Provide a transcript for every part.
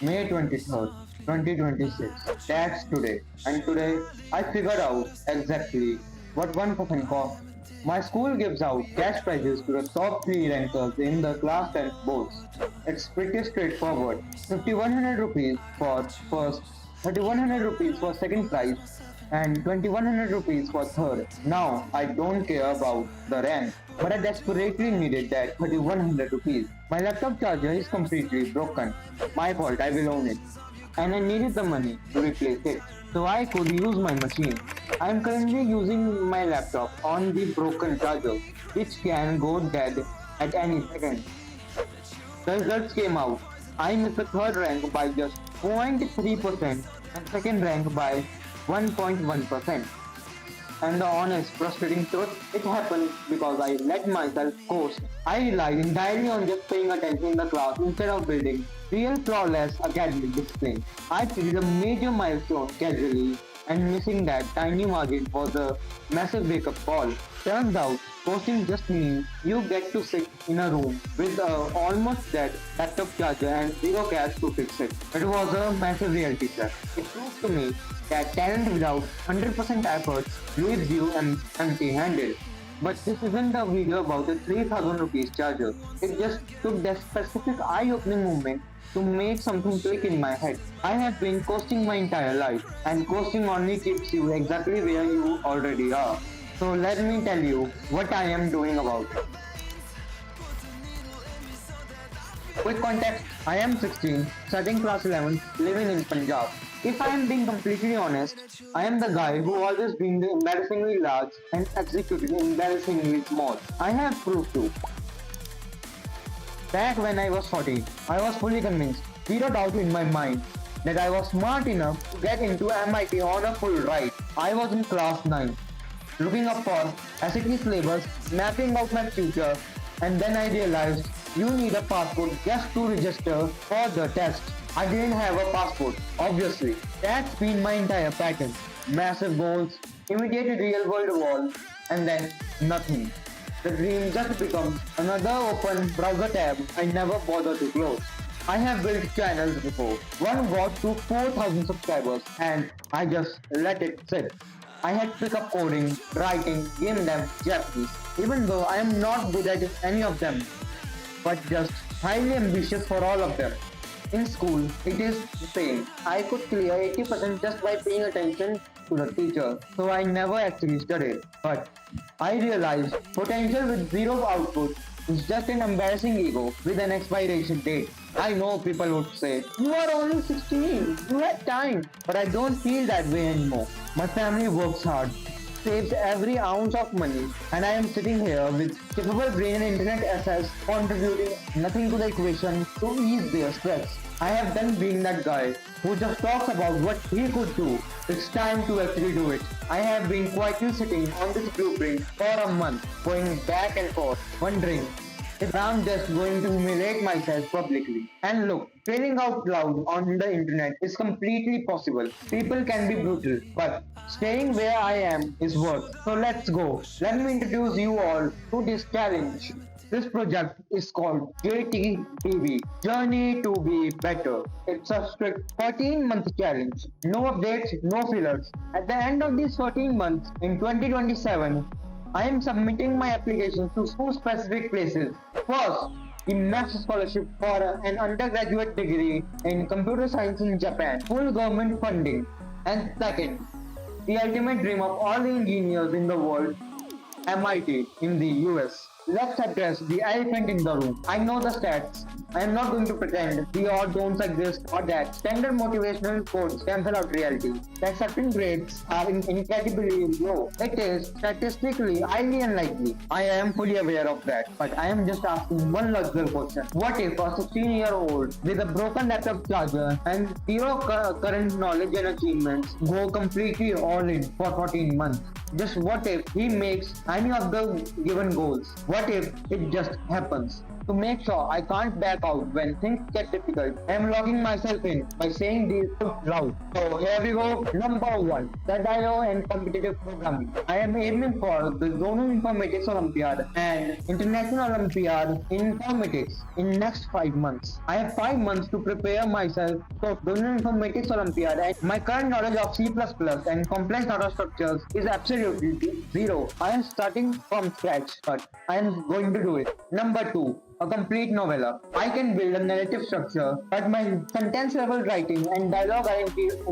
May 23rd, 2026. That's today. And today I figured out exactly what 1% costs. My school gives out cash prizes to the top 3 rankers in the class 10 boards. It's pretty straightforward. 5100 rupees for first, 3100 rupees for second prize, and 2100 rupees for third. Now I don't care about the rank, but I desperately needed that 3100 rupees. My laptop charger is completely broken. My fault, I will own it. And I needed the money to replace it so I could use my machine. I am currently using my laptop on the broken charger, which can go dead at any second. The results came out. I missed the third rank by just 0.3% and second rank by 1.1%. And the honest, frustrating truth, it happened because I let myself coast. I relied entirely on just paying attention in the class instead of building real flawless academic discipline. I treated a major milestone casually, and missing that tiny margin was a massive wake-up call. Turns out, coasting just means you get to sit in a room with a almost dead laptop charger and zero cash to fix it. It was a massive reality check. It proved to me that talent without 100% efforts leaves you empty-handed. But this isn't a video about a 3000 rupees charger. It just took that specific eye-opening moment to make something click in my head. I have been coasting my entire life, and coasting only keeps you exactly where you already are. So let me tell you what I am doing about it. Quick context, I am 16, studying class 11, living in Punjab. If I am being completely honest, I am the guy who always been the embarrassingly large and executed embarrassingly small. I have proved to. Back when I was 14, I was fully convinced, zero doubt in my mind, that I was smart enough to get into MIT on a full ride. I was in class 9, looking up for SAT syllabus, mapping out my future, and then I realized you need a passport just to register for the test. I didn't have a passport, obviously. That's been my entire pattern. Massive goals, immediate real world wall, and then nothing. The dream just becomes another open browser tab I never bother to close. I have built channels before. One got to 4000 subscribers and I just let it sit. I had pick up coding, writing, game dev, Japanese, even though I am not good at any of them, but just highly ambitious for all of them. In school, it is the same. I could clear 80% just by paying attention to the teacher, so I never actually studied. But I realized potential with zero output is just an embarrassing ego with an expiration date. I know people would say, you are only 16, you have time, but I don't feel that way anymore. My family works hard, saves every ounce of money, and I am sitting here with capable brain and internet access contributing nothing to the equation to ease their stress. I have done being that guy who just talks about what he could do. It's time to actually do it. I have been quietly sitting on this blueprint for a month, going back and forth, wondering if I'm just going to humiliate myself publicly. And look, failing out loud on the internet is completely possible. People can be brutal, but staying where I am is worth. So let's go. Let me introduce you all to this challenge. This project is called JTBB, Journey to Be Better. It's a strict 14-month challenge. No updates, no fillers. At the end of these 14 months, in 2027, I am submitting my application to two specific places. First, the master's scholarship for an undergraduate degree in computer science in Japan, full government funding. And second, the ultimate dream of all the engineers in the world, MIT in the US. Let's address the elephant in the room. I know the stats. I am not going to pretend the odds don't exist or that standard motivational quotes cancel out reality. The acceptance rates are incredibly low. It is statistically highly unlikely. I am fully aware of that. But I am just asking one logical question. What if a 16-year-old with a broken laptop charger and zero current knowledge and achievements go completely all in for 14 months? Just what if he makes any of the given goals? What if it just happens? To make sure I can't back out when things get difficult, I am logging myself in by saying these loud. So here we go. Number 1. Satire and competitive programming. I am aiming for the Zonal Informatics Olympiad and International Olympiad in Informatics in next 5 months. I have 5 months to prepare myself for Zonal Informatics Olympiad, and my current knowledge of C++ and complex data structures is absolutely zero. I am starting from scratch, but I am going to do it. Number 2. A complete novella. I can build a narrative structure, but my sentence level writing and dialogue are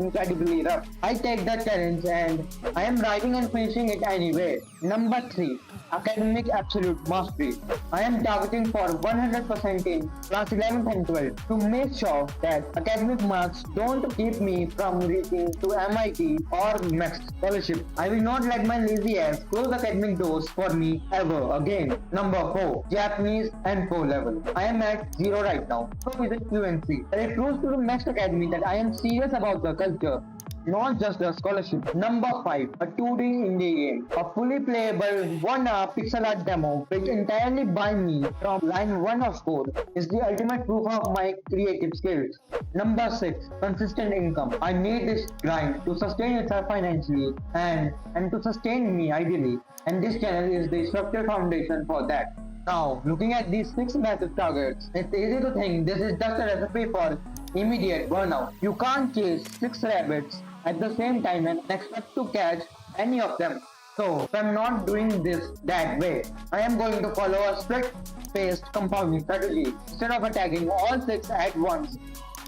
incredibly rough. I take the challenge and I am writing and finishing it anyway. Number 3. Academic absolute mastery. I am targeting for 100% in class 11th and 12th to make sure that academic marks don't keep me from reaching to MIT or next scholarship. I will not let my lazy ass close academic doors for me ever again. Number 4. Japanese and 4 level. I am at 0 right now. So is it fluency? But it proves to the next academy that I am serious about the culture, not just the scholarship. Number 5. A 2D indie game. A fully playable 1-hour pixel art demo built entirely by me from line 1 of code is the ultimate proof of my creative skills. Number 6. Consistent income. I need this grind to sustain itself financially and to sustain me ideally, and this channel is the structured foundation for that. Now, looking at these 6 massive targets, it's easy to think this is just a recipe for immediate burnout. You can't chase 6 rabbits at the same time and expect to catch any of them. So, if I'm not doing this that way, I am going to follow a strict-paced compounding strategy. Instead of attacking all 6 at once,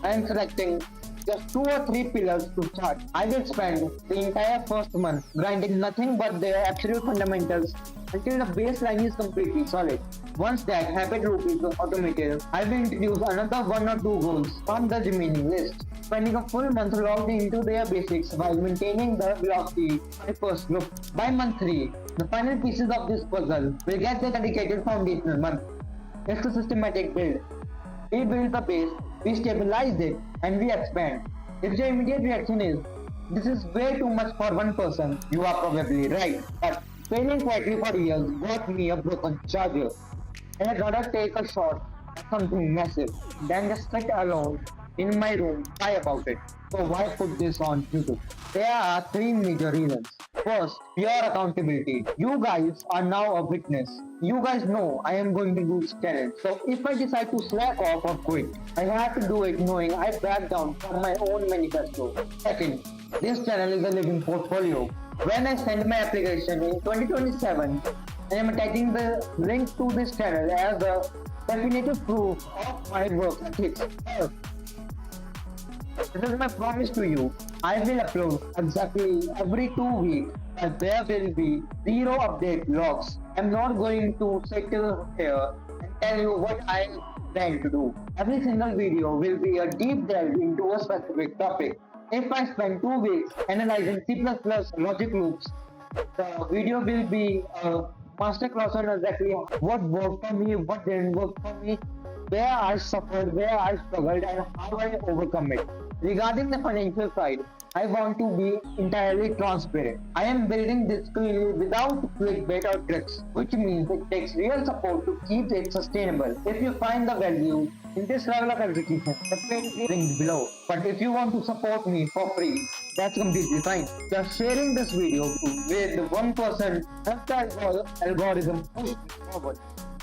I am selecting just 2 or 3 pillars to start. I will spend the entire first month grinding nothing but their absolute fundamentals until the baseline is completely solid. Once that habit loop is automated, I will introduce another 1 or 2 goals from the remaining list, spending a full month logged into their basics while maintaining the velocity of my first group. By month 3, the final pieces of this puzzle will get the dedicated foundational month. It's a systematic build. We build the base, we stabilize it, and we expand. If your immediate reaction is, this is way too much for one person, you are probably right. But failing quietly for years got me a broken charger. And I'd rather take a shot at something massive than just sit alone in my room cry about it. So why put this on YouTube? There are 3 major reasons. First, pure accountability. You guys are now a witness. You guys know I am going to do this challenge. So if I decide to slack off or quit, I have to do it knowing I back down from my own manifesto. Second, this channel is a living portfolio. When I send my application in 2027, I am attaching the link to this channel as a definitive proof of my work ethics. This is my promise to you. I will upload exactly every 2 weeks, but there will be 0 update logs. I'm not going to sit here and tell you what I plan to do. Every single video will be a deep dive into a specific topic. If I spend 2 weeks analyzing C++ logic loops, the video will be a masterclass on exactly what worked for me, what didn't work for me, where I suffered, where I struggled, and how I overcome it. Regarding the financial side, I want to be entirely transparent. I am building this skill without clickbait or tricks, which means it takes real support to keep it sustainable. If you find the value in this level of execution, definitely link below. But if you want to support me for free, that's completely fine. Just sharing this video with one person helps the algorithm push forward.